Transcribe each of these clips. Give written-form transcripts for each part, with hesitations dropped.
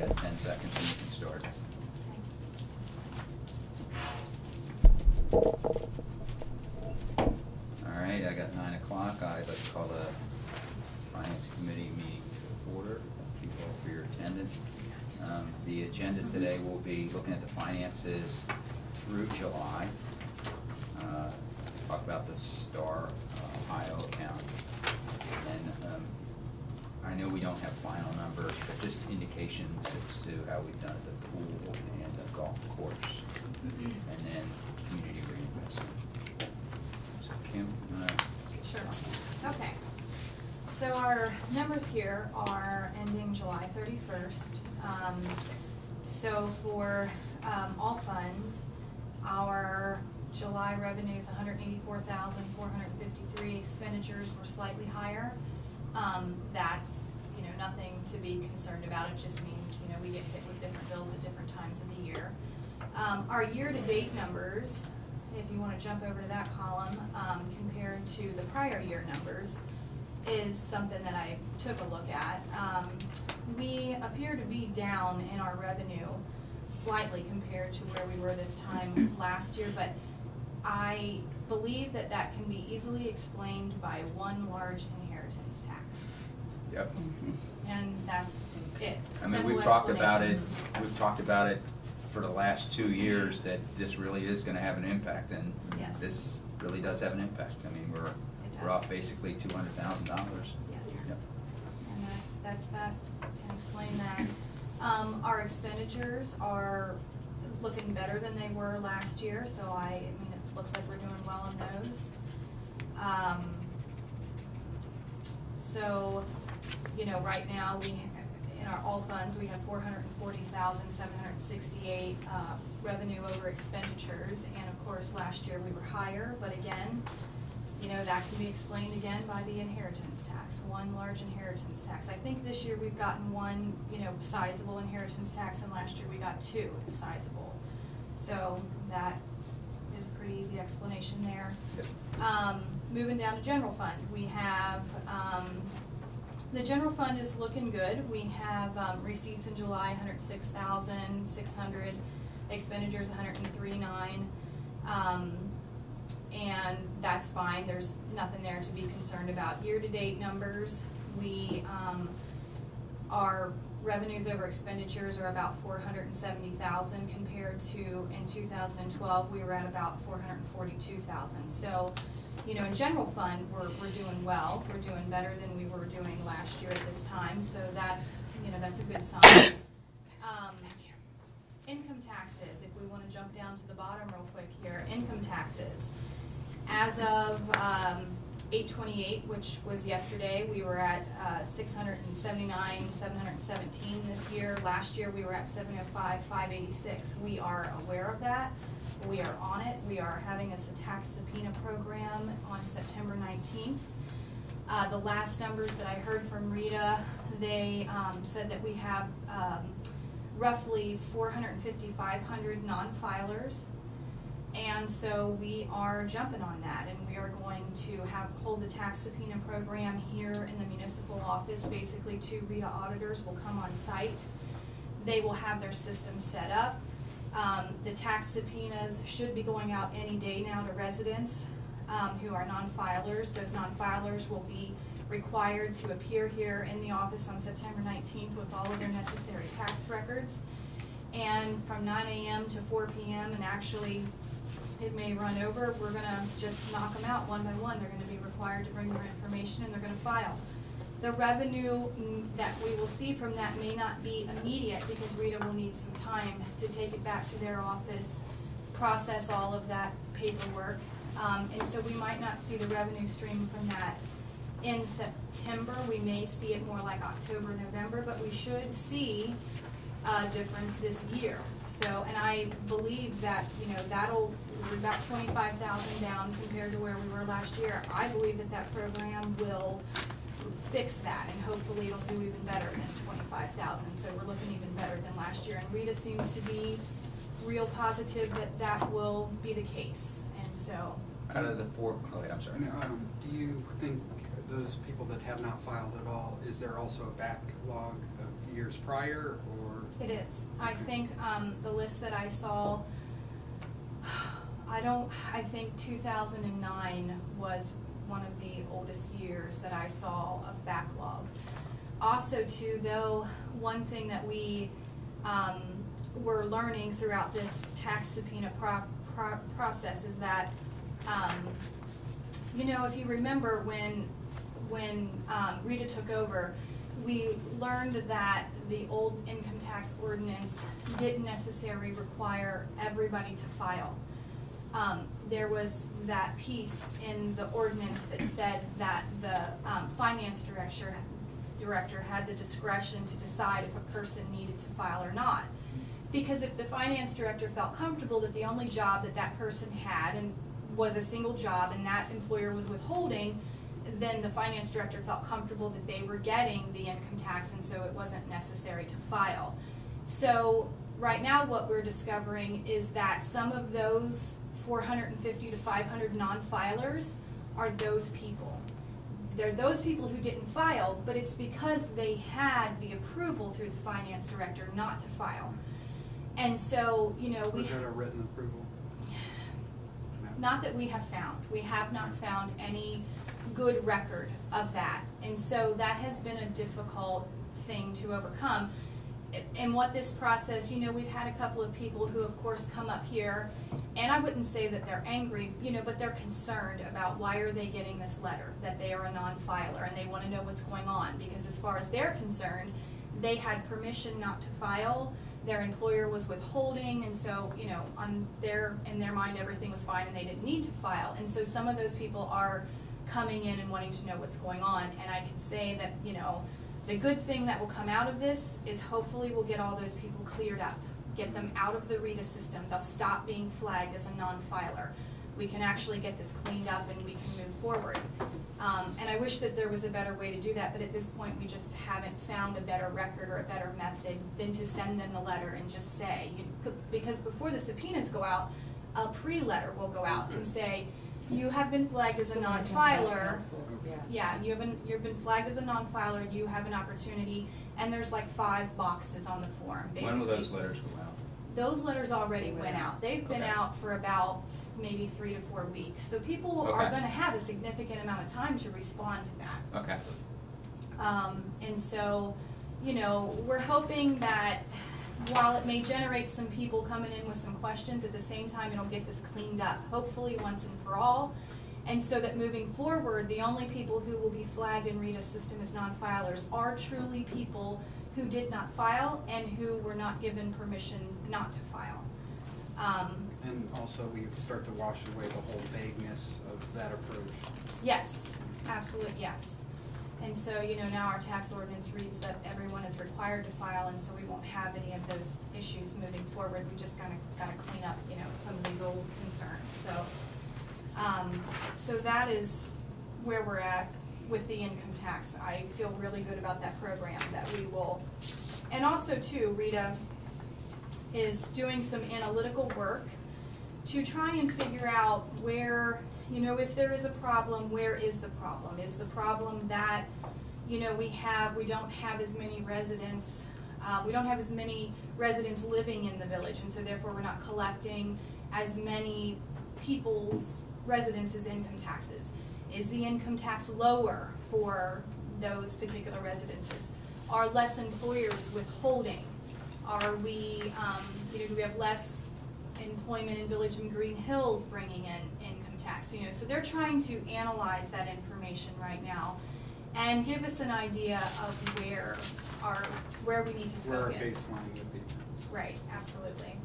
got 10 seconds and you can start. All right, I got 9 o'clock. I'd like to call the Finance Committee meeting to order. Thank you all for your attendance. The agenda today will be looking at the finances through July. Talk about the Star Ohio account. And I know we don't have final numbers, but just indications as to how we've done at the pool and the golf course, and then community reinvestment. So Kim, you wanna? Sure. Okay. So our numbers here are ending July 31st. So for all funds, our July revenues, $184,453. Expenditures were slightly higher. That's, nothing to be concerned about. It just means, we get hit with different bills at different times of the year. Our year-to-date numbers, if you want to jump over to that column, compared to the prior year numbers, is something that I took a look at. We appear to be down in our revenue slightly compared to where we were this time last year, but I believe that that can be easily explained by one large inheritance tax. Yep. And that's it. I mean, Simple we've talked about it. explanation. We've talked about it for the last 2 years that this really is going to have an impact, and Yes. this really does have an impact. I mean, we're does. off basically $200,000. Yes. Yep. And that's that, can explain that. Our expenditures are looking better than they were last year, so it looks like we're doing well on those. So, right now in our all funds, we have $440,768 revenue over expenditures, and of course last year we were higher, but again, that can be explained again by the inheritance tax, one large inheritance tax. I think this year we've gotten one, sizable inheritance tax, and last year we got 2 sizable. So that is a pretty easy explanation there. Yep. Moving down to general fund, we have, the general fund is looking good. We have receipts in July, $106,600, expenditures $103,900. And that's fine. There's nothing there to be concerned about. Year-to-date numbers, our revenues over expenditures are about $470,000 compared to in 2012 we were at about $442,000. So, in general fund we're doing well. We're doing better than we were doing last year at this time. So that's that's a good sign. Income taxes. If we want to jump down to the bottom real quick here, income taxes. As of 8/28, which was yesterday, we were at $679,717 this year. Last year we were at $705,586. We are aware of that. We are on it. We are having a tax subpoena program on September 19th. The last numbers that I heard from Rita, they said that we have roughly 450-500 non-filers. And so we are jumping on that, and we are going to hold the tax subpoena program here in the municipal office. Basically, 2 Rita auditors will come on site. They will have their system set up. The tax subpoenas should be going out any day now to residents who are non-filers. Those non-filers will be required to appear here in the office on September 19th with all of their necessary tax records. And from 9 a.m. to 4 p.m., and actually it may run over, we're going to just knock them out one by one. They're going to be required to bring their information, and they're going to file. The revenue that we will see from that may not be immediate because Rita will need some time to take it back to their office, process all of that paperwork, and so we might not see the revenue stream from that in September. We may see it more like October, November, but we should see a difference this year. So, and I believe that, we're about 25,000 down compared to where we were last year. I believe that that program will fix that, and hopefully it'll do even better than 25,000. So we're looking even better than last year. And Rita seems to be real positive that that will be the case. And so. Out of the 4, I'm sorry. Do you think those people that have not filed at all, is there also a backlog of years prior, or? It is. I think the list that I saw, I think 2009 was one of the oldest years that I saw of backlog. Also too, though, one thing that we were learning throughout this tax subpoena process is that, you know, if you remember when Rita took over, we learned that the old income tax ordinance didn't necessarily require everybody to file. There was that piece in the ordinance that said that the finance director had the discretion to decide if a person needed to file or not. Because if the finance director felt comfortable that the only job that that person had and was a single job and that employer was withholding, then the finance director felt comfortable that they were getting the income tax, and so it wasn't necessary to file. So right now what we're discovering is that some of those 450 to 500 non-filers are those people. They're those people who didn't file, but it's because they had the approval through the finance director not to file. And so, you know, Was there a written approval? not that we have found. We have not found any good record of that. And so that has been a difficult thing to overcome. And what this process, you know, we've had a couple of people who of course come up here, and I wouldn't say that they're angry, you know, but they're concerned about why are they getting this letter, that they are a non-filer, and they want to know what's going on, because as far as they're concerned, they had permission not to file, their employer was withholding, and so, you know, in their mind everything was fine and they didn't need to file. And so some of those people are coming in and wanting to know what's going on, and I can say that, you know, the good thing that will come out of this is hopefully we'll get all those people cleared up, get them out of the RETA system. They'll stop being flagged as a non-filer. We can actually get this cleaned up and we can move forward. And I wish that there was a better way to do that, but at this point we just haven't found a better record or a better method than to send them the letter and just say, because before the subpoenas go out, a pre-letter will go out and say, you have been flagged as a non-filer. Yeah, you've been flagged as a non-filer. You have an opportunity, and there's like 5 boxes on the form. Basically. When will those letters go out? Those letters already went out. They've been Okay. out for about maybe 3 to 4 weeks. So people are Okay. going to have a significant amount of time to respond to that. Okay. And so, you know, we're hoping that while it may generate some people coming in with some questions, at the same time it'll get this cleaned up, hopefully once and for all. And so that moving forward, the only people who will be flagged in RETA's system as non-filers are truly people who did not file and who were not given permission not to file. And also we start to wash away the whole vagueness of that approach. Yes, absolute yes. And so, you know, now our tax ordinance reads that everyone is required to file, and so we won't have any of those issues moving forward. We just kind of got to clean up, you know, some of these old concerns. So that is where we're at with the income tax. I feel really good about that program that we will, and also too, Rita is doing some analytical work to try and figure out where, you know, if there is a problem, where is the problem? Is the problem that, you know, we don't have as many residents, we don't have as many residents living in the village, and so therefore we're not collecting as many people's residences' income taxes? Is the income tax lower for those particular residences? Are less employers withholding? Are we, you know, do we have less employment in Village and Greenhills bringing in income tax? You know, so they're trying to analyze that information right now and give us an idea of where we need to focus. Where our baseline would be. Right, absolutely.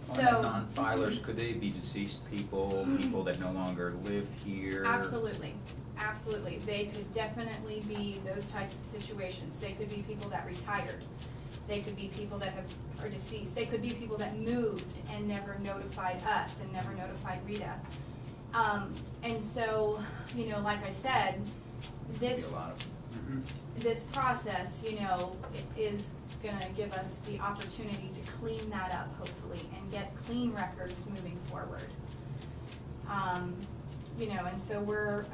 On So the non-filers, could they be deceased people, people that no longer live here? absolutely, absolutely. They could definitely be those types of situations. They could be people that retired. They could be people that are deceased. They could be people that moved and never notified us and never notified Rita. And so, you know, like I said, Could be this a lot of them. this process, you know, is going to give us the opportunity to clean that up, hopefully, and get clean records moving forward. You know, and so we're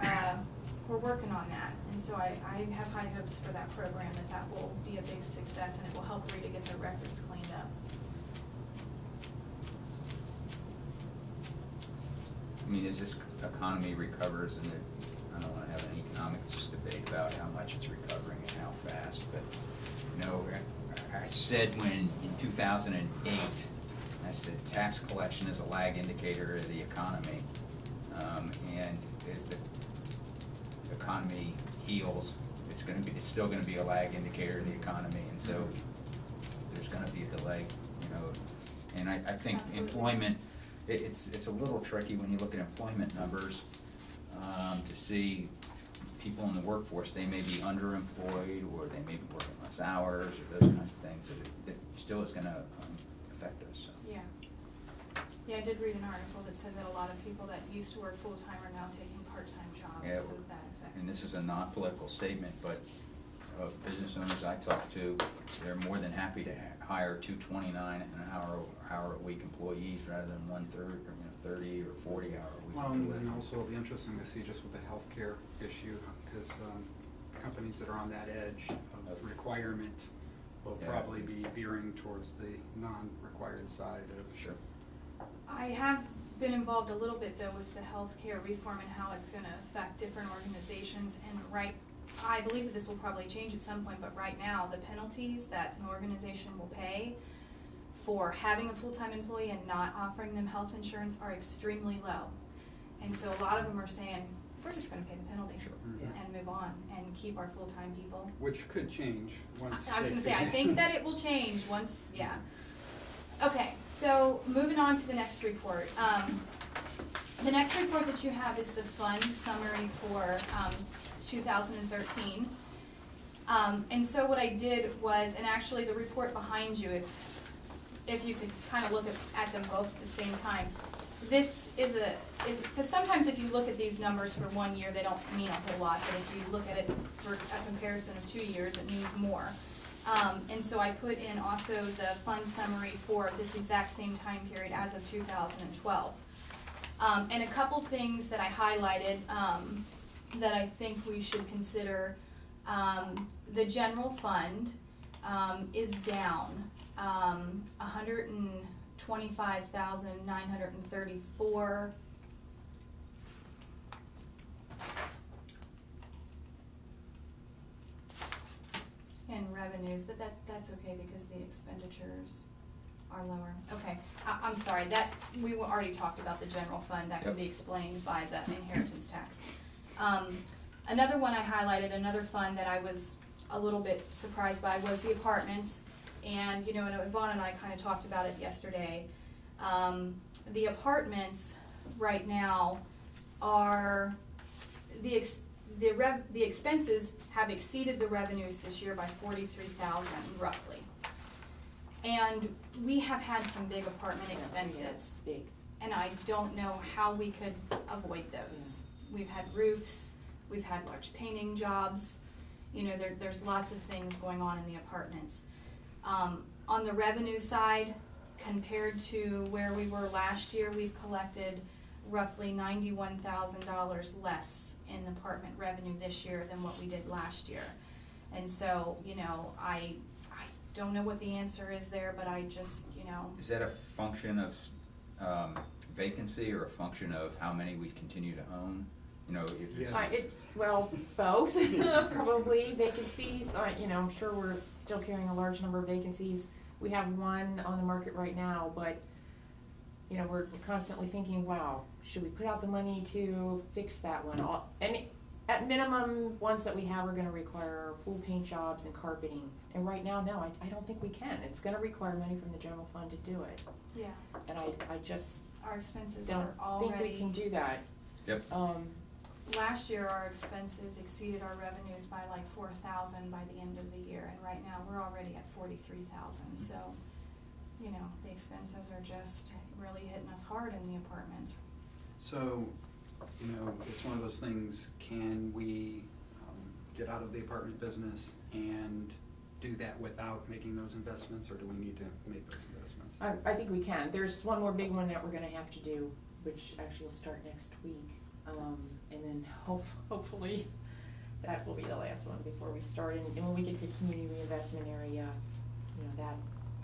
we're working on that, and so I have high hopes for that program, that will be a big success, and it will help Rita get their records cleaned up. I mean, as this economy recovers, and I don't wanna have an economics debate about how much it's recovering and how fast, but, you know, I said in 2008, I said tax collection is a lag indicator of the economy, and as the economy heals, it's still gonna be a lag indicator of the economy, and so there's gonna be a delay, you know. And I think Absolutely. employment, it's a little tricky when you look at employment numbers, to see people in the workforce. They may be underemployed, or they may be working less hours, or those kinds of things, that still is gonna affect us, so. Yeah. Yeah, I did read an article that said that a lot of people that used to work full-time are now taking part-time jobs, Yeah, so that affects. and this is a non-political statement, but business owners I talk to, they're more than happy to hire 229 an hour a week employees rather than 30 or 40 hour a week. Well, employees. and also it'll be interesting to see just with the healthcare issue, because companies that are on that edge of requirement will Yeah. probably be veering towards the non-required side of. Sure. I have been involved a little bit though with the healthcare reform and how it's gonna affect different organizations, and I believe that this will probably change at some point, but right now, the penalties that an organization will pay for having a full-time employee and not offering them health insurance are extremely low. And so a lot of them are saying, we're just gonna pay the penalty Sure. and move on and keep our full-time people. Which could change once. I was they gonna say, I figure- think that it will change once, yeah. Okay, so moving on to the next report. The next report that you have is the fund summary for 2013. And so what I did was, and actually the report behind you, if you could kind of look at them both at the same time. This is because sometimes if you look at these numbers for 1 year, they don't mean a whole lot, but if you look at it for a comparison of 2 years, it means more. And so I put in also the fund summary for this exact same time period as of 2012. And a couple things that I highlighted that I think we should consider. The general fund is down $125,934. In revenues, but that's okay because the expenditures are lower. Okay, I'm sorry, we already talked about the general fund, that can Yep. be explained by the inheritance tax. Another one I highlighted, another fund that I was a little bit surprised by was the apartments. And, you know, and Yvonne and I kind of talked about it yesterday. The apartments right now are, the expenses have exceeded the revenues this year by $43,000 roughly. And we have had some big apartment expenses. Big. And I don't know how we could avoid those. We've had roofs, we've had large painting jobs, you know, there's lots of things going on in the apartments. On the revenue side, compared to where we were last year, we've collected roughly $91,000 less in apartment revenue this year than what we did last year. And so, you know, I don't know what the answer is there, but I just, you know. Is that a function of vacancy, or a function of how many we continue to own? You know, if it's. Yeah. Well, both, probably. Vacancies, you know, I'm sure we're still carrying a large number of vacancies. We have one on the market right now, but, you know, we're constantly thinking, wow, should we put out the money to fix that one? And at minimum, ones that we have are gonna require full paint jobs and carpeting. And right now, no, I don't think we can. It's gonna require money from the general fund to do it. Yeah, And I just our expenses don't are already. think we can do that. Yep. Last year, our expenses exceeded our revenues by like 4,000 by the end of the year, and right now, we're already at 43,000, so, you know, the expenses are just really hitting us hard in the apartments. So, you know, it's one of those things, can we get out of the apartment business and do that without making those investments, or do we need to make those investments? I think we can. There's one more big one that we're gonna have to do, which actually will start next week. And then hopefully that will be the last one before we start. And when we get to the community reinvestment area, you know,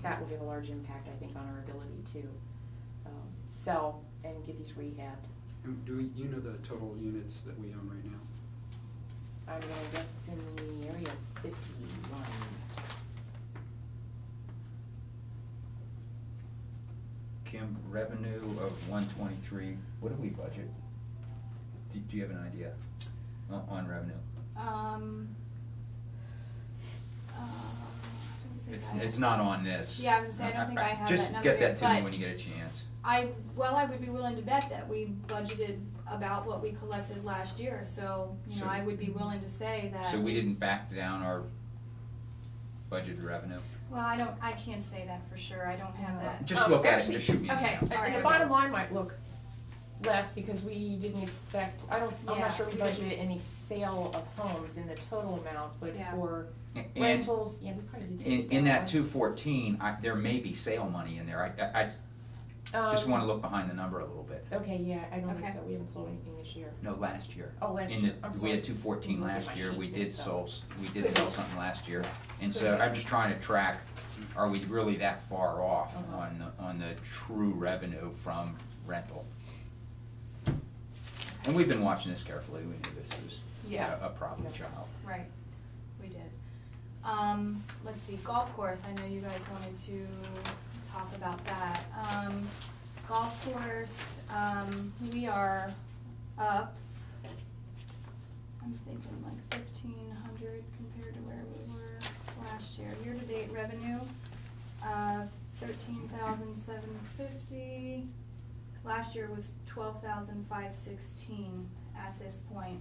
that will have a large impact, I think, on our ability to sell and get these rehabbed. And you know the total units that we own right now? I'm gonna guess it's in the area of 51. Kim, revenue of 123, what do we budget? Do you have an idea on revenue? I don't think It's not on this. Yeah, I was gonna say, I don't think I have that Just number get here, that to me but when you get a chance. I would be willing to bet that we budgeted about what we collected last year, so, you know, So- I would be willing to say that. So we didn't back down our budgeted revenue? Well, I can't say that for sure, I don't have that. Just look at it actually- and just shoot me an okay. email. All right. And the bottom line might look less because we didn't expect, I'm Yeah, not sure we we didn't. budgeted any sale of homes in the total amount, but Yeah. for And rentals, yeah, we probably did. in that 214, there may be sale money in there. I just wanna look behind the number a little bit. Okay, yeah, I don't think Okay. so, we haven't sold anything this year. No, last year. Oh, last In year. the- I'm We sorry. had 214 Look at last my year, we sheets did mixed up. sell something last year. And Could so be. I'm just trying to track, are we really that far off Uh-huh. on the true revenue from rental? And we've been watching this carefully, we knew this was Yeah. a problem Yeah. child. Right, we did. Let's see, golf course, I know you guys wanted to talk about that. Golf course, we are up, I'm thinking like 1,500 compared to where we were last year. Year-to-date revenue, 13,750. Last year was 12,516 at this point.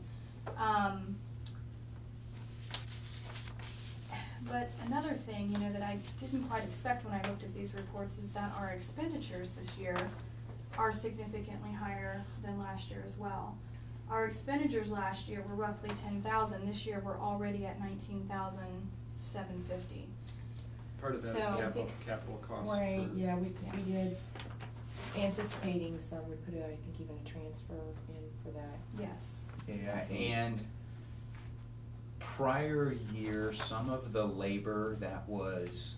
But another thing, you know, that I didn't quite expect when I looked at these reports is that our expenditures this year are significantly higher than last year as well. Our expenditures last year were roughly 10,000. This year we're already at 19,750. Part of that is So- capital costs. Right, for- yeah, because we did anticipating some, we put, I think, even a transfer in for that. Yes. Yeah, and prior year, some of the labor that was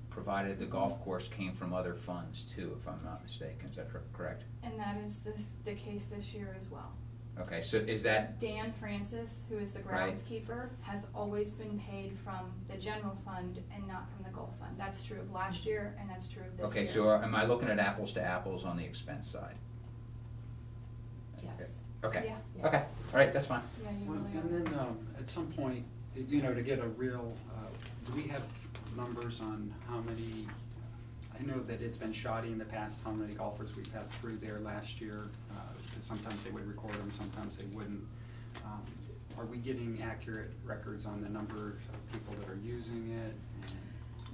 provided the golf course came from other funds too, if I'm not mistaken, is that correct? And that is the case this year as well. Okay, so is that, Dan Francis, who is the Right. groundskeeper, has always been paid from the general fund and not from the golf fund. That's true of last year and that's true of this year. okay, so am I looking at apples to apples on the expense side? Yes. Okay, Yeah. Yeah. okay, all right, that's fine. Yeah, you Well, really are. and then, at some point, you know, to get a real, do we have numbers on how many, I know that it's been shoddy in the past, how many golfers we've had through there last year. Sometimes they would record them, sometimes they wouldn't. Are we getting accurate records on the numbers of people that are using it?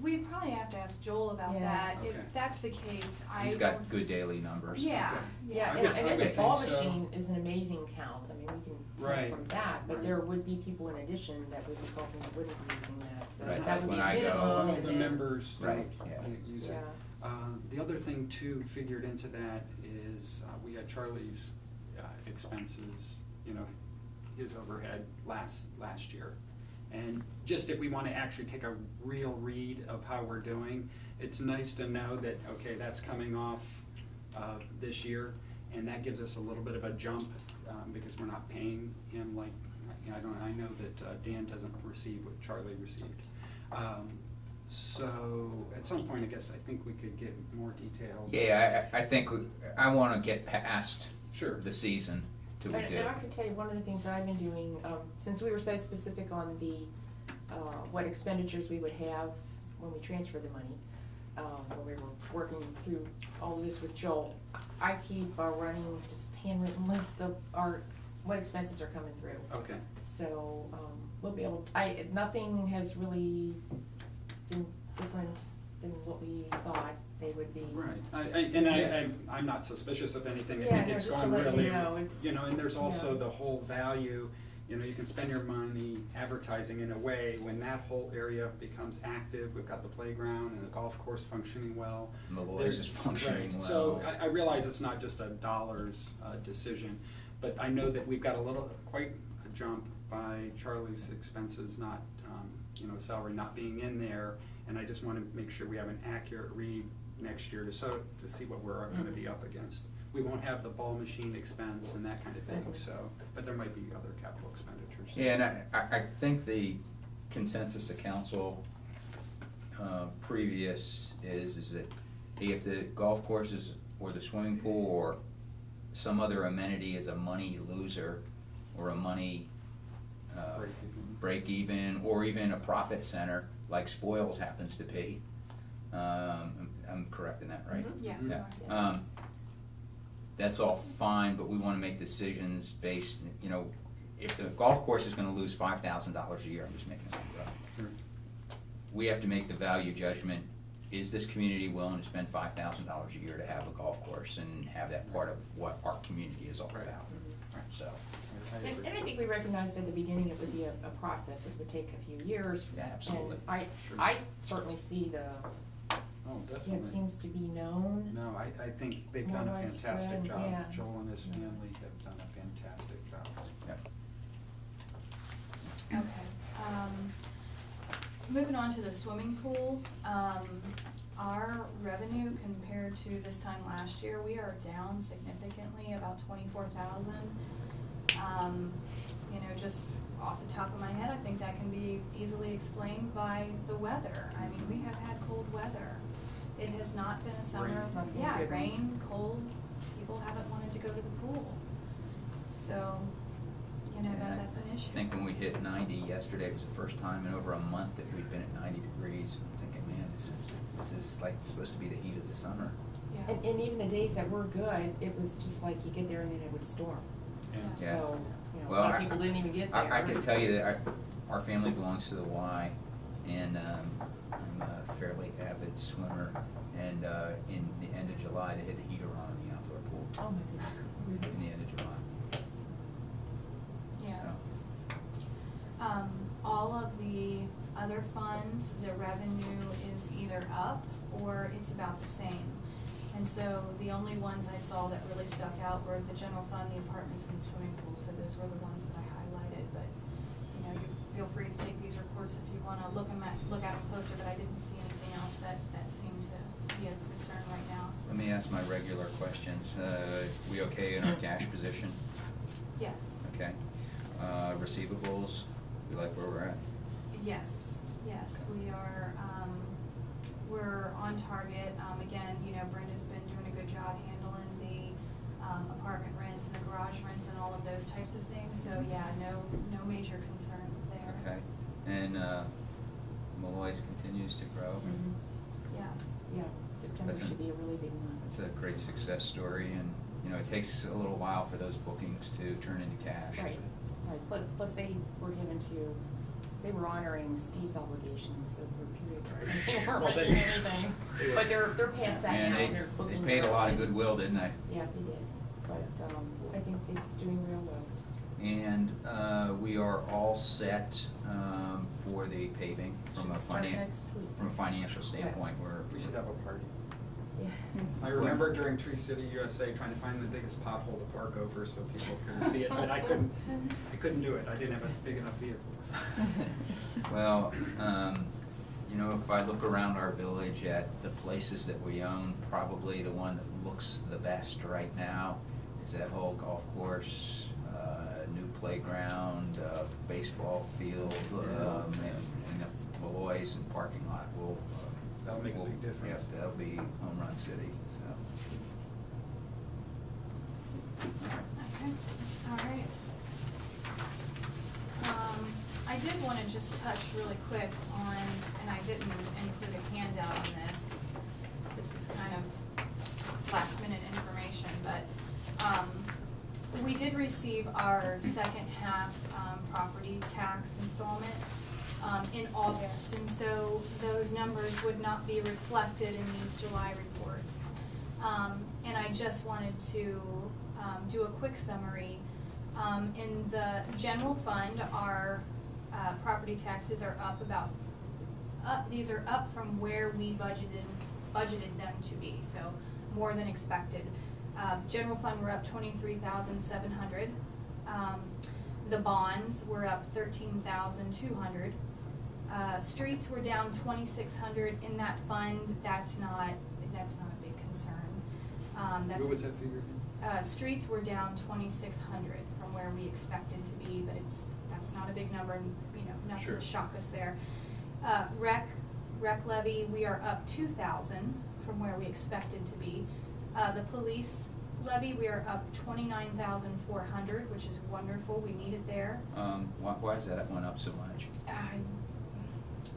We probably have to ask Joel about Yeah. that. Okay. If that's the case, I He's don't. got good daily numbers. Yeah, Okay. Yeah, I and would- I and would the ball think so. machine is an amazing count, I mean, we can Right. tell from that, but Right. there would be people in addition that would be golfing that wouldn't be using that, so Right, that would like be when I a go- minimum, All and the then- members, you know, Right, yeah. use it. Yeah. The other thing too, figured into that is, we had Charlie's expenses, you know, his overhead last year. And just if we wanna actually take a real read of how we're doing, it's nice to know that, okay, that's coming off, this year, and that gives us a little bit of a jump, because we're not paying him like, you know, I know that, Dan doesn't receive what Charlie received. So, at some point, I guess, I think we could get more detail. Yeah, I think, I wanna get past Sure. the season till we do. And I can tell you, one of the things that I've been doing, since we were so specific on the, what expenditures we would have when we transfer the money, when we were working through all of this with Joel, I keep a running, just handwritten list of what expenses are coming through. Okay. So, we'll be able, nothing has really been different than what we thought they would be. Right, I'm not suspicious of anything, I Yeah, think no, it's just to going let you really, know, it's- you know, and there's also yeah. the whole value, you know, you can spend your money advertising in a way, when that whole area becomes active, we've got the playground and the golf course functioning well. Mobilize is functioning Right. well. So I realize it's not just a dollars decision, but I know that we've got quite a jump by Charlie's expenses not, salary not being in there, and I just want to make sure we have an accurate read next year to see what we're gonna be up against. We won't have the ball machine expense and that kind of thing, but there might be other capital expenditures. Yeah, and I think the consensus of council previous is that if the golf courses or the swimming pool or some other amenity is a money loser or a money break even, or even a profit center like Spoils happens to be, I'm correct in that, right? Mm-hmm. Yeah. Yeah. That's all fine, but we want to make decisions based, if the golf course is going to lose $5,000 a year, I'm just making a number up. Sure. We have to make the value judgment. Is this community willing to spend $5,000 a year to have a golf course and have that part of what our community is all Right. about? Right. So, And I think we recognized at the beginning it would be a process, it would take a few years. Yeah, absolutely. And Sure. I certainly see Oh, it definitely. seems to be known. No, I think they've More done a widespread, fantastic job. yeah. Joel and his family have done a fantastic job. yeah. Okay. Moving on to the swimming pool, our revenue compared to this time last year, we are down significantly, about 24,000. Just off the top of my head, I think that can be easily explained by the weather. I mean, we have had cold weather. It has not been a summer. Rain. Yeah, Good. rain, cold. People haven't wanted to go to the pool. So, that's an issue. I think when we hit 90 yesterday, it was the first time in over a month that we've been at 90 degrees. I'm thinking, man, this is like supposed to be the heat of the summer. Yeah. And even the days that were good, it was just like you get there and then it would storm. Yeah. Yeah. So, a Well, lot of people didn't even get there. I can tell you that our family belongs to the Y, and I'm a fairly avid swimmer. And in the end of July, they had the heater on in the outdoor pool. Oh my goodness. In the end of July. Yeah. So, All of the other funds, the revenue is either up or it's about the same. And so the only ones I saw that really stuck out were the general fund, the apartments, and the swimming pool. So those were the ones that I highlighted. But, you feel free to take these reports if you want to look at them closer, but I didn't see anything else that seemed to be of concern right now. let me ask my regular questions. We okay in our cash position? Yes. Okay. Receivables, we like where we're at? Yes, we are, we're on target. Again, Brenda's been doing a good job handling the apartment rents and the garage rents and all of those types of things. So yeah, no major concerns there. Okay. And Malloy's continues to grow. Mhm. Yeah. Yeah, September That's should be a really big month. It's a great success story, and it takes a little while for those bookings to turn into cash. Right. Plus they were honoring Steve's obligations over a period of time. They weren't Well, writing anything, but they're past that And now, and they're they booking. paid a lot of directly. goodwill, didn't they? Yeah, they did, but, I think it's doing real well. And we are all set for the paving from a Should start next week. financial standpoint. We should have a party. Yeah. I remember during Tree City USA trying to find the biggest pothole to park over so people could see it, but I couldn't do it. I didn't have a big enough vehicle. Well, if I look around our village at the places that we own, probably the one that looks the best right now is that whole golf course, new playground, baseball field, and the Malloy's and parking lot. That'll make a big difference. Yeah, that'll be home run city, so. Okay, all right. I did want to just touch really quick on, and I didn't include a handout on this. This is kind of last minute information, but we did receive our second half property tax installment in August, and so those numbers would not be reflected in these July reports. And I just wanted to do a quick summary. In the general fund, our property taxes are these are up from where we budgeted them to be, so more than expected. General fund, we're up 23,700. The bonds were up 13,200. Streets were down 2,600 in that fund. That's not a big concern. What was that figure again? Streets were down 2,600 from where we expected to be, but that's not a big number, and, you know, nothing Sure. to shock us there. Rec levy, we are up 2,000 from where we expected to be. The police levy, we are up 29,400, which is wonderful. We need it there. Why is that one up so much? I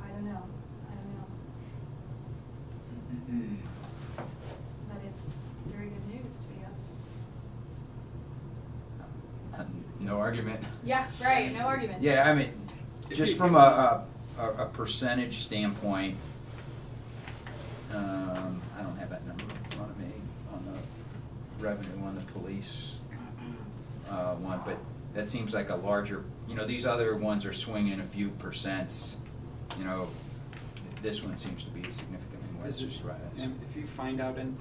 don't know. But it's very good news to be up. No argument. Yeah, right, no argument. Yeah, I mean, just from a percentage standpoint, I don't have that number in front of me on the revenue on the police one, but that seems like a larger, you know, these other ones are swinging a few percents, you know, this one seems to be significantly more. Is it- Just right. And if you find out any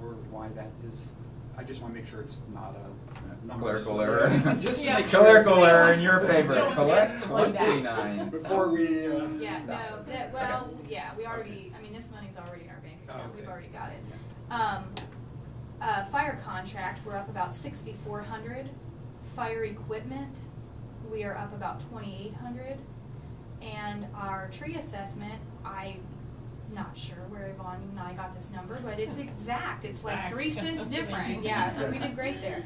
more why that is, I just wanna make sure it's not a number. Clerical error. Just Yeah. make sure. Clerical error in your favor. Yeah. Collect Going back. 29. Before we, Yeah, no, well, yeah, we already, I mean, this money's already in our bank account, Oh, we've okay. already got it. Fire contract, we're up about 6,400. Fire equipment, we are up about 2,800. And our tree assessment, I'm not sure where Yvonne and I got this number, but it's exact, it's like Exact. 3 cents That's different, amazing. yeah, so we did great there.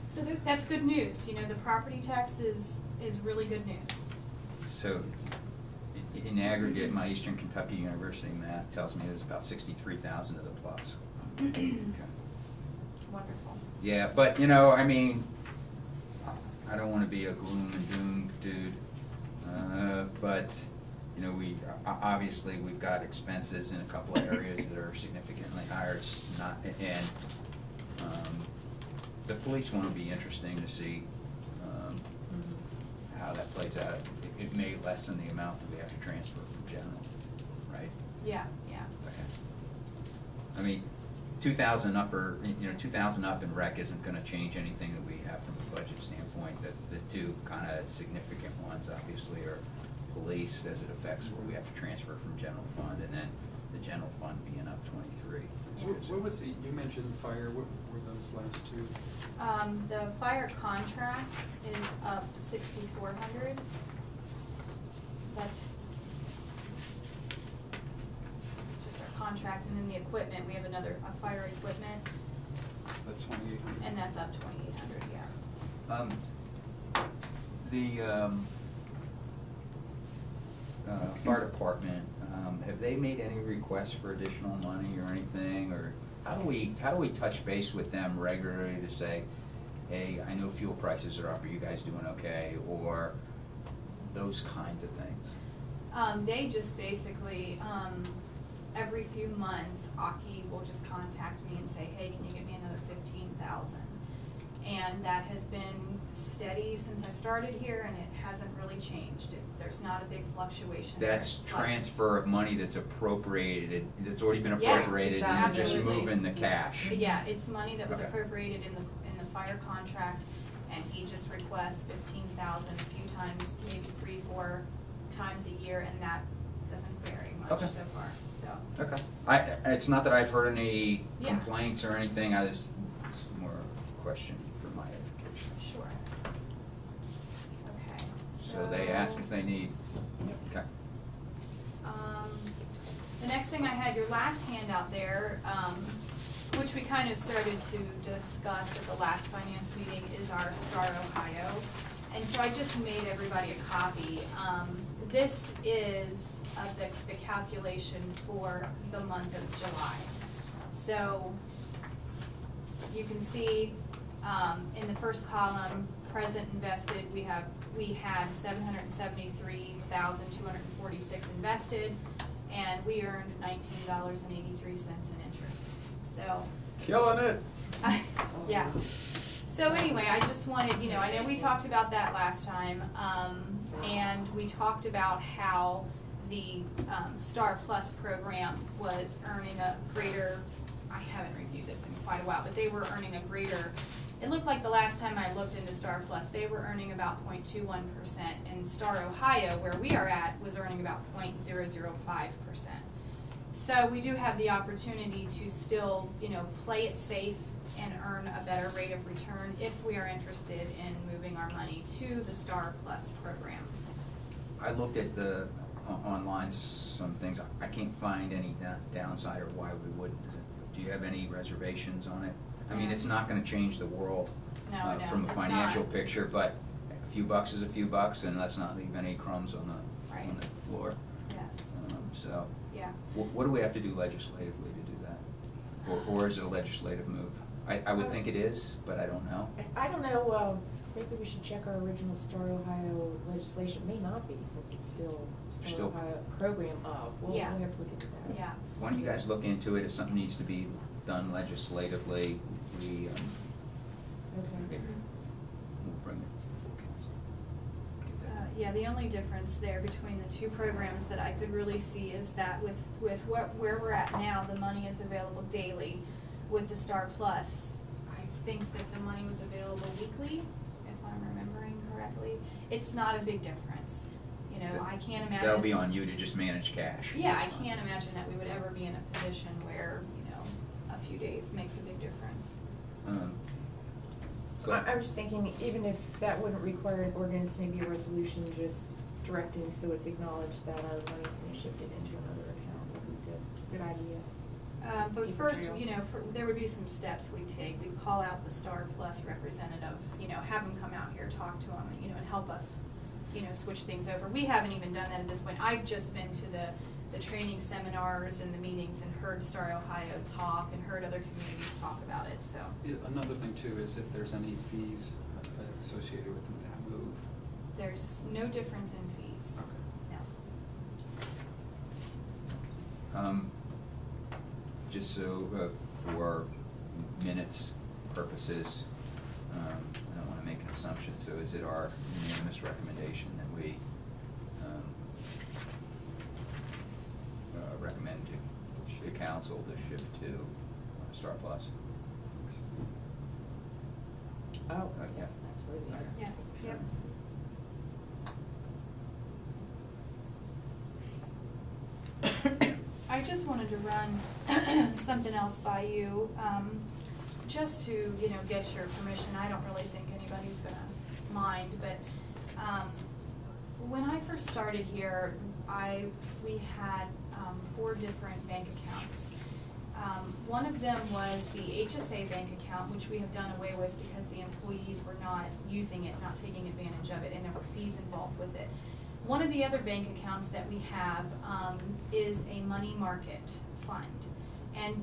So that's good news, you know, the property tax is really good news. So, in aggregate, my Eastern Kentucky University math tells me there's about 63,000 to the plus. Okay. Wonderful. Yeah, but you know, I mean, I don't want to be a gloom and doom dude, but you know, obviously we've got expenses in a couple of areas that are significantly higher. It's not, and the police one will be interesting to see how that plays out. It may lessen the amount that we have to transfer from general, right? Yeah, yeah. Okay. I mean, 2,000 up or, you know, 2,000 up in rec isn't gonna change anything that we have from a budget standpoint. The two kind of significant ones obviously are police as it affects what we have to transfer from general fund, and then the general fund being up 23. what was the, you mentioned fire, what were those last two? The fire contract is up 6,400. That's just our contract, and then the equipment, we have a fire equipment, So that's 2,800. and that's up 2,800, yeah. The fire department, have they made any requests for additional money or anything, or how do we touch base with them regularly to say, hey, I know fuel prices are up, are you guys doing okay, or those kinds of things? They just basically, every few months, Aki will just contact me and say, hey, can you give me another 15,000? And that has been steady since I started here, and it hasn't really changed. There's not a big fluctuation there. That's It's like- transfer of money that's appropriated, that's already been Yeah, appropriated, and you're just absolutely. moving the cash. Yeah, it's money that was Okay. appropriated in the fire contract, and he just requests 15,000 a few times, maybe 3-4 times a year, and that doesn't vary much Okay. so far, so. Okay. It's not that I've heard any Yeah. complaints or anything, it's more a question for my edification. Sure. Okay. So they ask if they need, okay. The next thing I had, your last handout there, which we kind of started to discuss at the last finance meeting, is our Star Ohio. And so I just made everybody a copy. This is the calculation for the month of July. So you can see in the first column, present invested, we had $773,246 invested, and we earned $19.83 in interest. So, Killing it. yeah. So anyway, I just wanted, you know, I know we talked about that last time, and we talked about how the Star Plus program was earning a greater I haven't reviewed this in quite a while, but they were earning a greater, it looked like the last time I looked into Star Plus, they were earning about 0.21%, and Star Ohio, where we are at, was earning about 0.005%. So we do have the opportunity to still, you know, play it safe and earn a better rate of return if we are interested in moving our money to the Star Plus program. I looked at the, online, some things, I can't find any downside or why we wouldn't. Do you have any reservations on it? I mean, it's not gonna change the world No, from a it's financial not. picture, but a few bucks is a few bucks, and let's not leave any crumbs on Right. the floor. Yes. So, Yeah. what do we have to do legislatively to do that? Or is it a legislative move? I would think it is, but I don't know. I don't know, maybe we should check our original Star Ohio legislation, may not be, since it's still Star Still- Ohio program of, we'll Yeah. have to look into that. Yeah. Why don't you guys look into it? If something needs to be done legislatively, we, Okay. we'll bring it before council. Get that done. Yeah, the only difference there between the two programs that I could really see is that with where we're at now, the money is available daily. With the Star Plus, I think that the money was available weekly, if I'm remembering correctly. It's not a big difference. You know, I can't imagine. That'll be on you to just manage cash. Yeah, I That's fine. can't imagine that we would ever be in a position where, you know, a few days makes a big difference. Go ahead. I'm just thinking, even if that wouldn't require an ordinance, maybe a resolution just directing so it's acknowledged that our money's been shifted into another account would be good idea. But Keep it first, real. you know, there would be some steps we take. We'd call out the Star Plus representative, you know, have them come out here, talk to them, you know, and help us, you know, switch things over. We haven't even done that at this point. I've just been to the training seminars and the meetings and heard Star Ohio talk and heard other communities talk about it, so. Another thing too is if there's any fees associated with that move. There's no difference in fees. Okay. No. Just so, for minutes purposes, I don't wanna make an assumption, so is it our unanimous recommendation that we, recommend to council to shift to Star Plus? Oh, Yeah. absolutely. Okay. Yeah, yep. I just wanted to run something else by you, just to, you know, get your permission. I don't really think anybody's gonna mind, but, when I first started here, we had, 4 different bank accounts. One of them was the HSA bank account, which we have done away with because the employees were not using it, not taking advantage of it, and there were fees involved with it. One of the other bank accounts that we have is a money market fund. And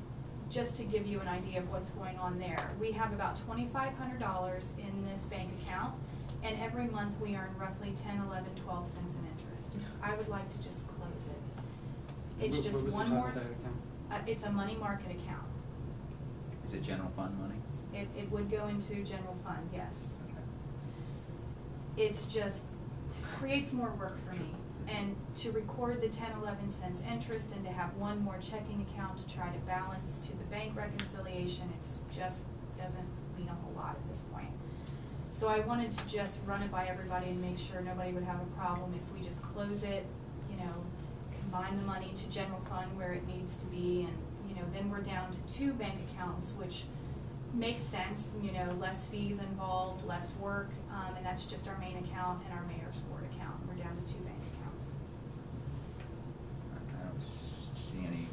just to give you an idea of what's going on there, we have about $2,500 in this bank account, and every month we earn roughly 10, 11, 12 cents in interest. I would like to just close it. It's What just was the one type more. of that account? It's a money market account. Is it general fund money? It would go into general fund, yes. Okay. It's just creates more work for me. And to record the 10, 11 cents interest and to have one more checking account to try to balance to the bank reconciliation, it's just doesn't mean a whole lot at this point. So I wanted to just run it by everybody and make sure nobody would have a problem if we just close it, you know, combine the money to general fund where it needs to be, and, you know, then we're down to 2 bank accounts, which makes sense, you know, less fees involved, less work, and that's just our main account and our mayor's board account. We're down to 2 bank accounts. I don't see any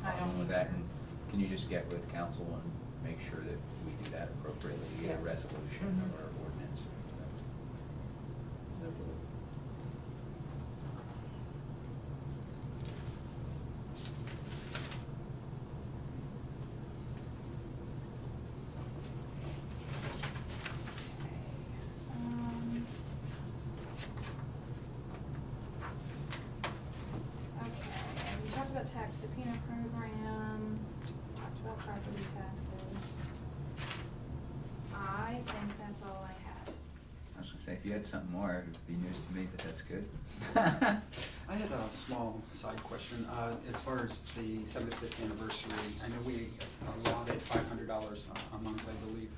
I don't problem with either. that, and can you just get with council and make sure that we do that appropriately, get a Yes. resolution Mhm. or ordinance? Okay, we talked about tax subpoena program, talked about property taxes. I think that's all I had. I was gonna say, if you had something more, it would be news to me, but that's good. I had a small side question. As far as the 75th anniversary, I know we allotted $500 a month, I believe.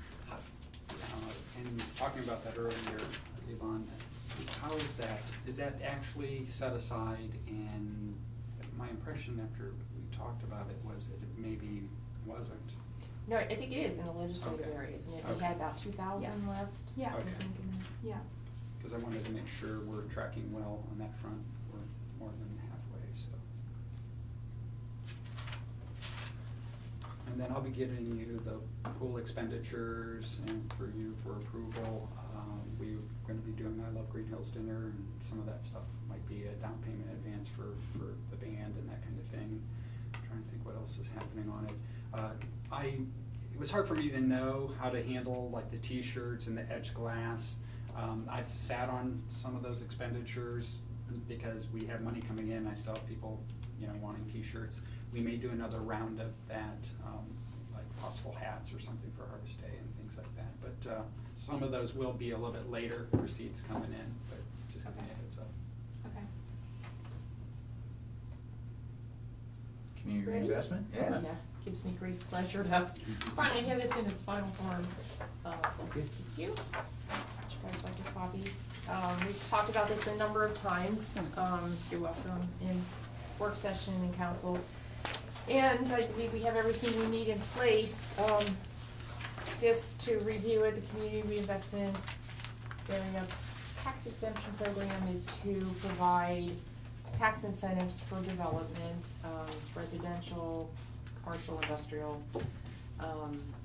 And talking about that earlier, Yvonne, how is that? Is that actually set aside? And my impression after we talked about it was that it maybe wasn't. No, I think it is in the legislative Okay. area, isn't it? We Okay. had about 2,000 left. Yeah. I Okay. think, in there. Yeah. Because I wanted to make sure we're tracking well on that front. We're more than halfway, so. And then I'll be giving you the pool expenditures and for you for approval. We're gonna be doing I Love Greenhills dinner, and some of that stuff might be a down payment advance for the band and that kind of thing. I'm trying to think what else is happening on it. It was hard for me to know how to handle like the T-shirts and the edge glass. I've sat on some of those expenditures because we have money coming in. I still have people, wanting T-shirts. We may do another round of that, like possible hats or something for Harvest Day and things like that. But some of those will be a little bit later, receipts coming in, but just give me a heads up. Okay. Community Ready? reinvestment? Yeah, gives me great pleasure to finally have this in its final form. Thank you. Would you guys like a copy? We've talked about this a number of times. You're welcome in work session and council. And I believe we have everything we need in place. Just to review it, the community reinvestment area tax exemption program is to provide tax incentives for development. It's residential, commercial, industrial.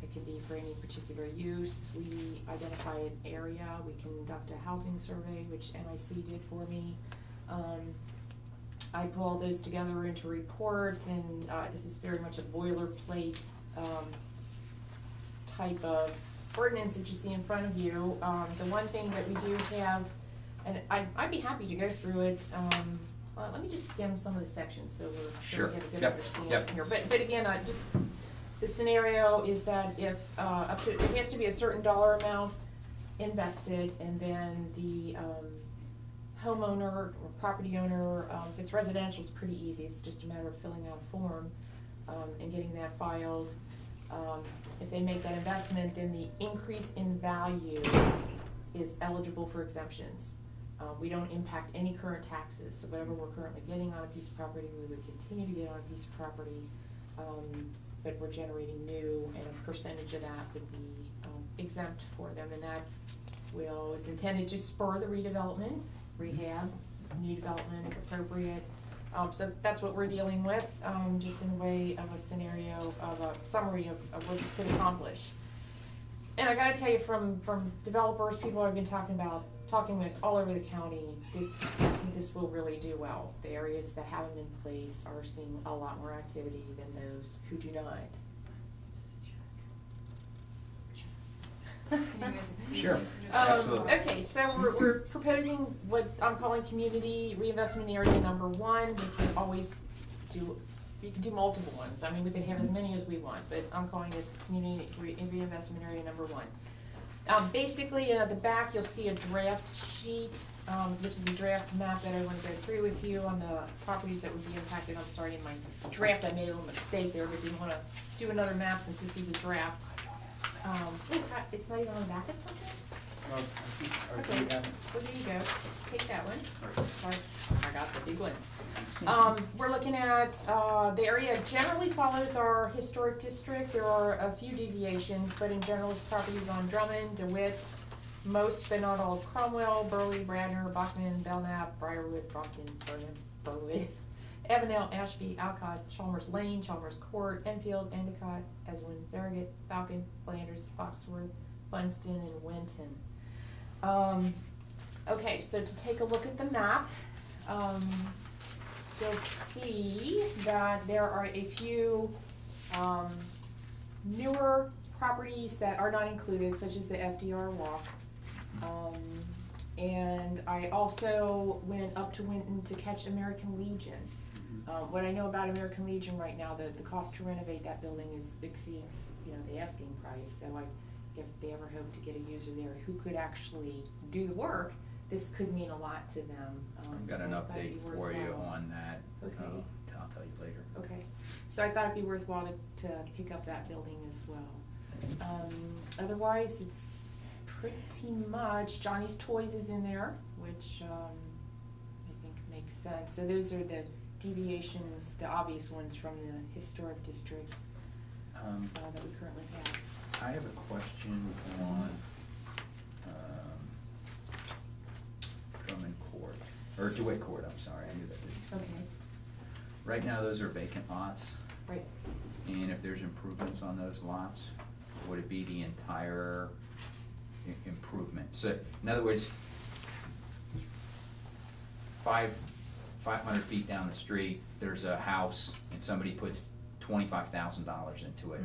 It can be for any particular use. We identify an area, we conduct a housing survey, which NIC did for me. I pull all those together into a report, and this is very much a boilerplate type of ordinance that you see in front of you. The one thing that we do have, and I'd be happy to go through it. Let me just skim some of the sections so Sure. we get a good Yep. understanding Yep. here. But again, the scenario is that if it has to be a certain dollar amount invested, and then the homeowner or property owner, if it's residential, it's pretty easy. It's just a matter of filling out a form and getting that filed. If they make that investment, then the increase in value is eligible for exemptions. We don't impact any current taxes, so whatever we're currently getting on a piece of property, we would continue to get on a piece of property, but we're generating new, and a percentage of that would be exempt for them, and that is intended to spur the redevelopment, rehab, new development if appropriate. So that's what we're dealing with, just in a way of a scenario, of a summary of what this could accomplish. And I gotta tell you, from developers, people I've been talking with all over the county, I think this will really do well. The areas that have them in place are seeing a lot more activity than those who do not. Can you guys excuse Sure. me? Absolutely. Okay, so we're proposing what I'm calling community reinvestment area number 1. We can always you can do multiple ones. I mean, we can have as many as we want, but I'm calling this community reinvestment area number 1. Basically, at the back, you'll see a draft sheet, which is a draft map that I want to go through with you on the properties that would be impacted. I'm sorry, in my draft, I made a little mistake there, but didn't want to do another map since this is a draft. It's not even on the back of something? Oh, I think, Okay. you have it? Well, there you go. Take that one. Or- Sorry, I got the big one. We're looking at, the area generally follows our historic district. There are a few deviations, but in general, it's properties on Drummond, DeWitt, most but not all of Cromwell, Burley, Bradner, Bachman, Belknap, Briarwood, Brockton, Burwood, Evanell, Ashby, Alcott, Chalmers Lane, Chalmers Court, Enfield, Endicott, Eswin, Farragut, Falcon, Flanders, Foxworth, Funston, and Winton. Okay, so to take a look at the map, you'll see that there are a few newer properties that are not included, such as the FDR Walk. And I also went up to Winton to catch American Legion. What I know about American Legion right now, the cost to renovate that building exceeds, the asking price. So if they ever hope to get a user there who could actually do the work, this could mean a lot to them. I've got so an I thought it'd update be for you worthwhile. on that. Okay. I'll tell you later. Okay, so I thought it'd be worthwhile to pick up that building as well. Otherwise, it's pretty much, Johnny's Toys is in there, which, I think makes sense. So those are the deviations, the obvious ones from the historic district, that we currently have. I have a question on Drummond Court, or DeWitt Court, I'm sorry, I knew that didn't. Okay, Right now, those are vacant lots, right. and if there's improvements on those lots, would it be the entire improvement? So, in other words, 500 feet down the street, there's a house, and somebody puts $25,000 into it.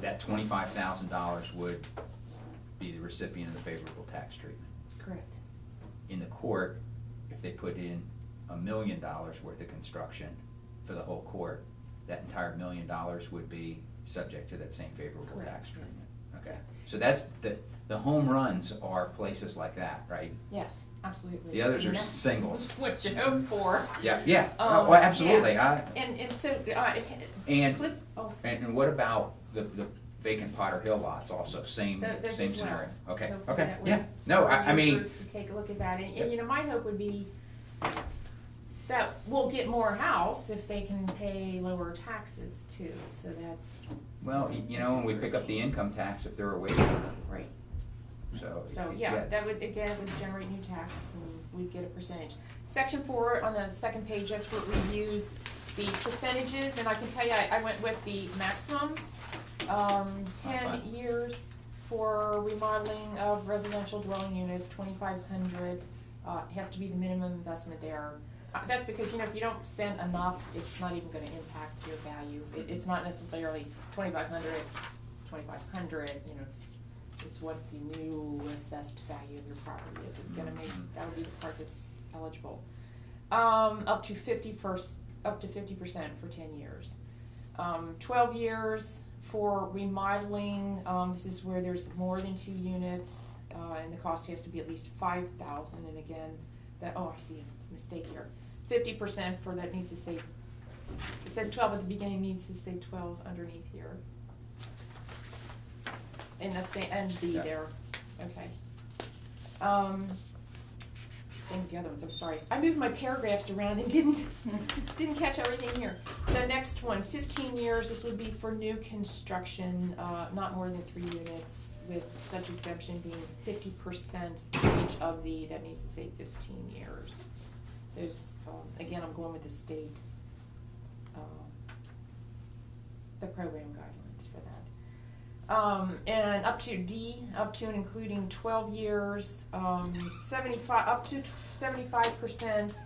That $25,000 would be the recipient of the favorable tax treatment. Correct. In the court, if they put in $1 million worth of construction for the whole court, that entire $1 million would be subject to that same favorable Correct, tax yes. treatment. Okay, so that's, the home runs are places like that, right? Yes, absolutely. The others And are that's singles. What you hope for. Yeah, well, absolutely, yeah. And so, And- flip, oh. And what about the vacant Potter Hill lots also, same Those same as well. scenario? Okay, Hopefully okay, that would yeah, no, spur I mean, users to take a look at that, and you know, my hope would be that we'll get more house if they can pay lower taxes too, so that's, well, you know, when we pick up the income tax, if they're away, right. so. So, yeah, that would, again, would generate new tax and we'd get a percentage. Section 4 on the second page, that's where we use the percentages, and I can tell you, I went with the maximums. 10 years for remodeling of residential dwelling units, 2,500, has to be the minimum investment there. That's because, you know, if you don't spend enough, it's not even gonna impact your value. It's not necessarily 2,500, it's 2,500, you know, it's what the new assessed value of your property is. It's gonna make, that'll be the part that's eligible. Up to 50% for 10 years. 12 years for remodeling, this is where there's more than 2 units, and the cost has to be at least 5,000, and again, that, oh, I see a mistake here. 50% for that needs to say, it says 12 at the beginning, needs to say 12 underneath here. And that's the and B Yeah. there, okay. Same with the other ones, I'm sorry. I moved my paragraphs around and didn't catch everything here. The next one, 15 years, this would be for new construction, not more than 3 units, with such exemption being 50% each of the, that needs to say 15 years. There's, again, I'm going with the state, the program guidelines for that. And up to D, up to and including 12 years, 75, up to 75%.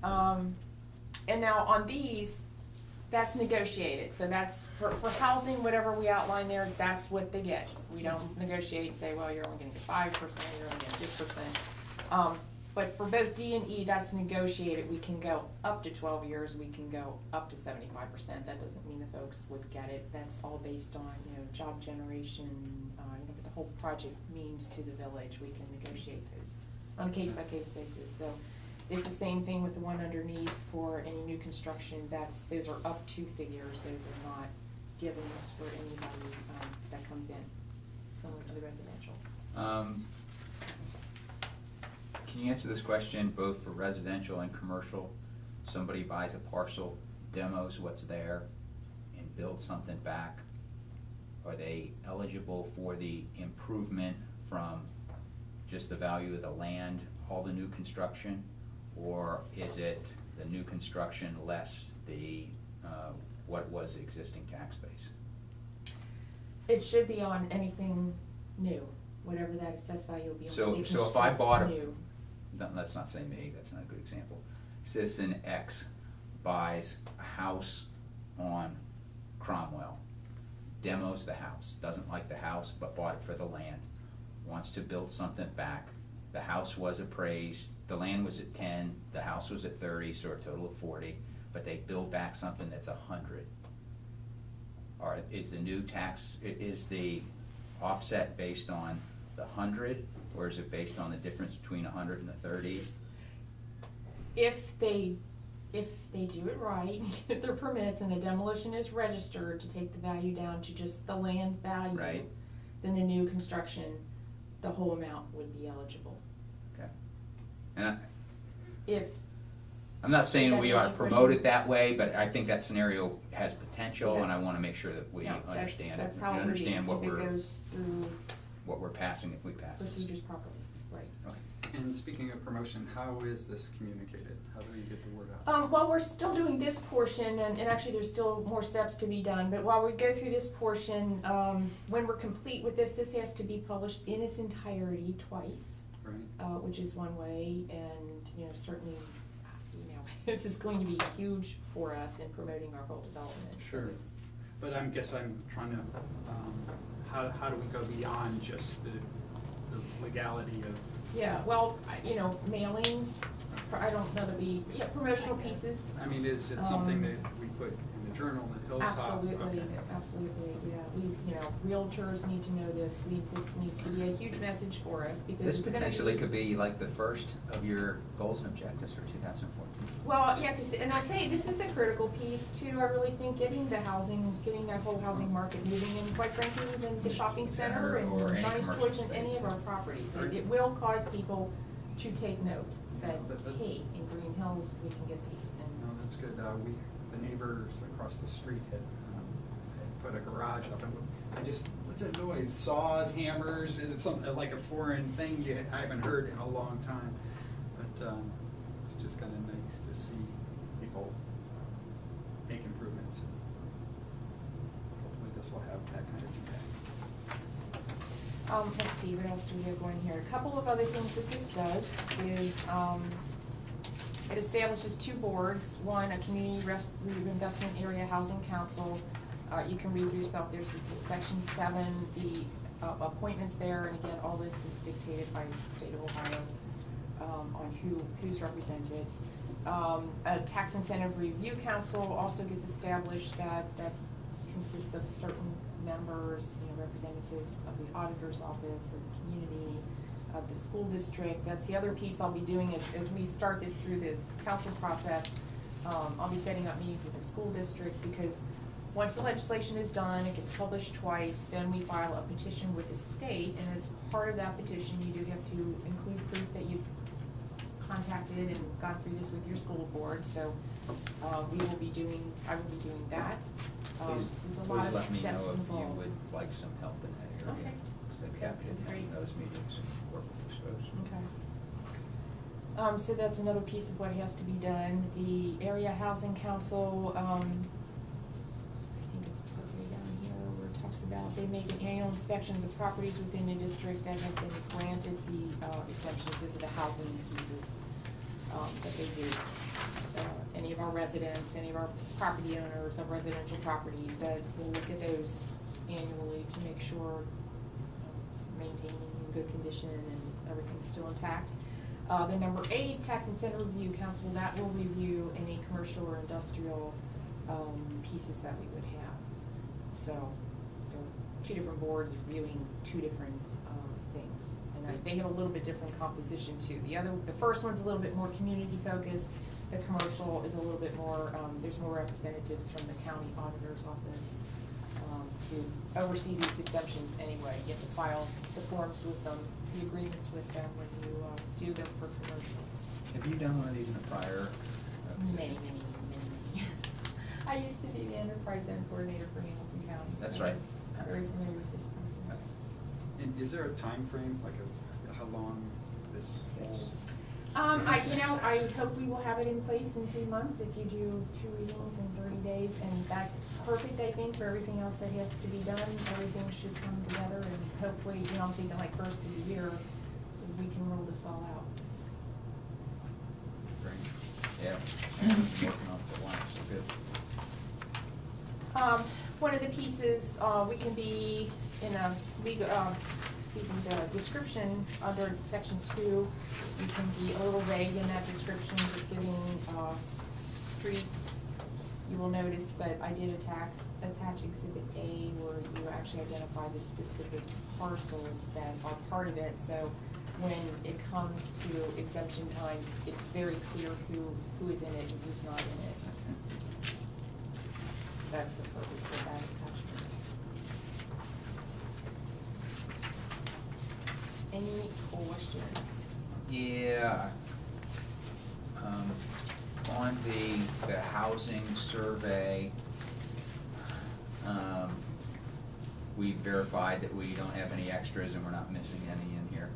And now on these, that's negotiated. So that's for housing, whatever we outline there, that's what they get. We don't negotiate and say, well, you're only gonna get 5%, you're only gonna get this percent. But for both D and E, that's negotiated. We can go up to 12 years, we can go up to 75%. That doesn't mean the folks would get it. That's all based on, you know, job generation, you know, what the whole project means to the village. We can negotiate those on a case-by-case basis. So it's the same thing with the one underneath for any new construction. Those are up to figures. Those are not givens for anybody that comes in, similar to the residential. Can you answer this question both for residential and commercial? Somebody buys a parcel, demos what's there, and builds something back. Are they eligible for the improvement from just the value of the land, all the new construction? Or is it the new construction less the, what was the existing tax base? It should be on anything new, whatever that assessed value will be on. So they if I construct bought new. Let's not say me, that's not a good example. Citizen X buys a house on Cromwell, demos the house, doesn't like the house but bought it for the land, wants to build something back. The house was appraised, the land was at 10, the house was at 30, so a total of 40, but they build back something that's 100. Or is the new tax, is the offset based on the 100, or is it based on the difference between 100 and the 30? If they do it right, get their permits, and the demolition is registered to take the value down to just the land value, Right. then the new construction, the whole amount would be eligible. Okay. And If, I'm not saying That we was ought a to promote it that way, but I think that scenario has potential, Yeah. and I wanna make sure that we no, understand it. that's how and it would be, understand what if it we're, goes through what we're passing if we pass this. procedures properly, right. Okay. And speaking of promotion, how is this communicated? How do we get the word out? While we're still doing this portion, and actually there's still more steps to be done, but while we go through this portion, when we're complete with this has to be published in its entirety twice, Right? which is one way, and, certainly, this is going to be huge for us in promoting our whole development. So Sure. it's- But I'm trying to, how do we go beyond just the legality of? Yeah, well, mailings, I don't know that promotional pieces. I mean, is it something that we put in the journal, the Hilltop? Absolutely, Okay. absolutely, yeah, realtors need to know this, this needs to be a huge message for us, because This it's gonna potentially could be like the first of your goals and objectives for 2014. Well, yeah, and I'll tell you, this is a critical piece too. I really think getting that whole housing market moving, and quite frankly, even the shopping center and Or any Johnny's commercial Toys and any space. of our properties. Right. It will cause people to take note that, But- hey, in Greenhills, we can get these. No, that's good. The neighbors across the street had put a garage up, and what's that noise? Saws, hammers, it's something like a foreign thing I haven't heard in a long time. But it's just kind of nice to see people make improvements. Hopefully this will have that kind of impact. Let's see, what else do we have going here? A couple of other things that this does is, it establishes two boards. One, a community reinvestment area housing council. You can read through yourself, there's this in section 7, the appointments there, and again, all this is dictated by the state of Ohio, on who's represented. A tax incentive review council also gets established that consists of certain members, representatives of the auditor's office, of the community, of the school district. That's the other piece I'll be doing as we start this through the council process. I'll be setting up meetings with the school district, because once the legislation is done, it gets published twice, then we file a petition with the state, and as part of that petition, you do have to include proof that you've contacted and gone through this with your school board, so I will be doing that. So there's a lot of Please let me steps know if you involved. would like some help in that area. Okay. Because I'd be happy to Great. attend those meetings and work with those folks. Okay. So that's another piece of what has to be done. The area housing council, I think it's further down here where it talks about they make an annual inspection of the properties within the district that have been granted the exemptions. Those are the housing pieces that they do. Any of our residents, any of our property owners of residential properties, that will look at those annually to make sure it's maintaining in good condition and everything's still intact. Then number 8, tax incentive review council, that will review any commercial or industrial pieces that we would have. So there are 2 different boards reviewing 2 different things, and they have a little bit different composition too. The first one's a little bit more community focused. The commercial is a little bit more. There's more representatives from the county auditor's office who oversee these exemptions anyway. You have to file the forms with them, the agreements with them when you do them for commercial. Have you done one of these in a prior? Many. I used to be the enterprise end coordinator for Hamilton County. That's so right. I'm very familiar with this process. And is there a time frame, like how long this whole? I hope we will have it in place in 3 months if you do 2 readings in 30 days, and that's perfect, I think, for everything else that has to be done. Everything should come together, and hopefully, I'm thinking like first of the year, we can roll this all out. Great. Yeah. Working off the line, so good. One of the pieces, we can be in a legal, the description under section 2, you can be a little vague in that description, just giving streets, you will notice, but I did attach Exhibit A where you actually identify the specific parcels that are part of it, so when it comes to exemption time, it's very clear who is in it and who's not in it. That's the purpose of that attachment. Any questions? Yeah. On the housing survey, we verified that we don't have any extras and we're not missing any in here.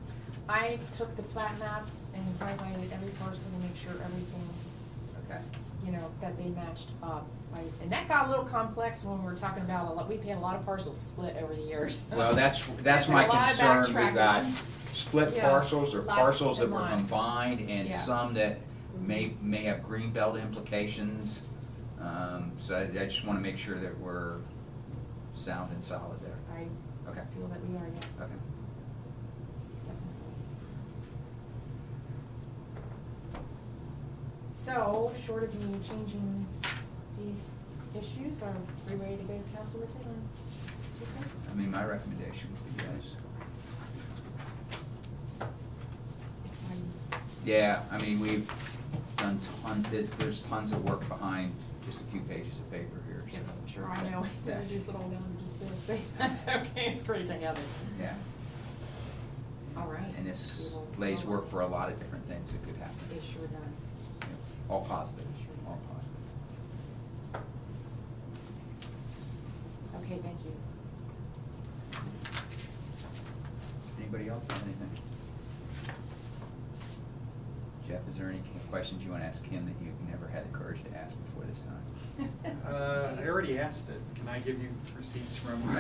I took the plat maps and highlighted every parcel to make sure everything, Okay. you know, that they matched up. And that got a little complex when we were talking about we had a lot of parcels split over the years. Well, that's There's my a lot of concern. We've backtracking. got split Yeah. parcels or Lots parcels that and were lots. combined and Yeah. some that may have greenbelt implications. So I just want to make sure that we're sound and solid there. I Okay. feel that we are, yes. Okay. Definitely. So, short of me changing these issues, are we ready to go to council with it on Tuesday? I mean, my recommendation would be yes. Exciting. Yeah, I mean, we've done there's tons of work behind just a few pages of paper here, so I'm sure. I know, that- reduce it all down to just this, but that's okay, it's great to have it. Yeah, All right. and this We will lays follow work up. for a lot of different things that could happen. It sure does. Yeah, all positive, Sure all does. positive. Okay, thank you. Anybody else have anything? Jeff, is there any questions you want to ask Kim that you've never had the courage to ask before this time? I already asked it. Can I give you receipts from? All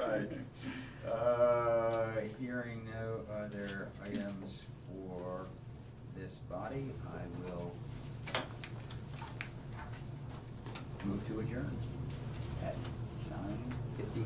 right. Hearing no other items for this body, I will move to adjourn at 9:52.